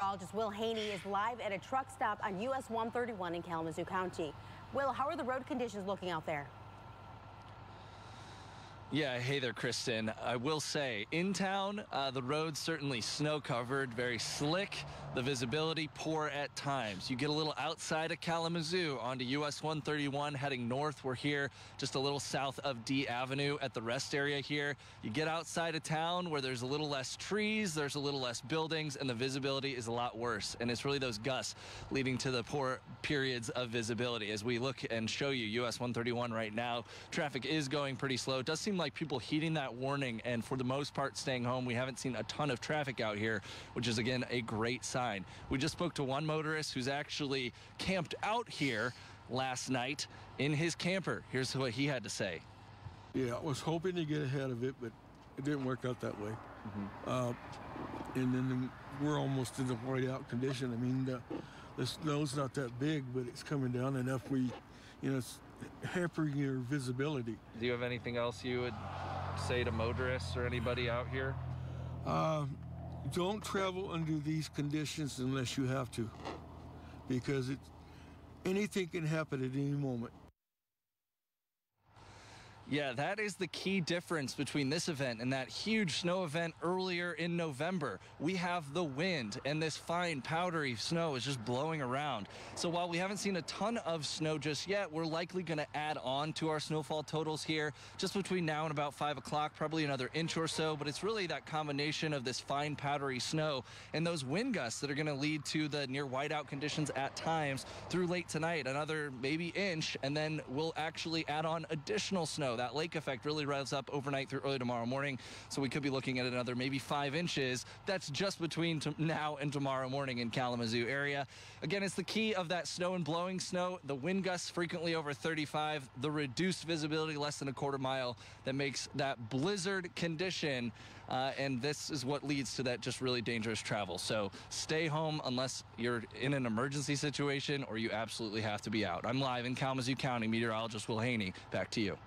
Meteorologist Will Haenni is live at a truck stop on US 131 in Kalamazoo County. Will, how are the road conditions looking out there? Yeah, hey there, Kristen. I will say, in town, the road's certainly snow-covered, very slick. The visibility poor at times. You get a little outside of Kalamazoo onto US 131 heading north. We're here just a little south of D Avenue at the rest area here. You get outside of town where there's a little less trees, there's a little less buildings, and the visibility is a lot worse. And it's really those gusts leading to the poor periods of visibility. As we look and show you US 131 right now, traffic is going pretty slow. It does seem like people heeding that warning and for the most part staying home. We haven't seen a ton of traffic out here, which is again a great sign. We just spoke to one motorist who's actually camped out here last night in his camper. Here's what he had to say. Yeah, I was hoping to get ahead of it, but it didn't work out that way. And then we're almost in the whiteout condition. I mean, the snow's not that big, but it's coming down enough it's hampering your visibility. Do you have anything else you would say to motorists or anybody out here? Don't travel under these conditions unless you have to, because anything can happen at any moment. Yeah, that is the key difference between this event and that huge snow event earlier in November. We have the wind, and this fine, powdery snow is just blowing around. So while we haven't seen a ton of snow just yet, we're likely going to add on to our snowfall totals here just between now and about 5 o'clock, probably another inch or so. But it's really that combination of this fine, powdery snow and those wind gusts that are going to lead to the near whiteout conditions at times through late tonight, another maybe inch, and then we'll actually add on additional snow. That lake effect really revs up overnight through early tomorrow morning, so we could be looking at another maybe 5 inches. That's just between now and tomorrow morning in Kalamazoo area. Again, it's the key of that snow and blowing snow, the wind gusts frequently over 35, the reduced visibility less than a quarter mile that makes that blizzard condition, and this is what leads to that just really dangerous travel. So stay home unless you're in an emergency situation or you absolutely have to be out. I'm live in Kalamazoo County. Meteorologist Will Haenni, back to you.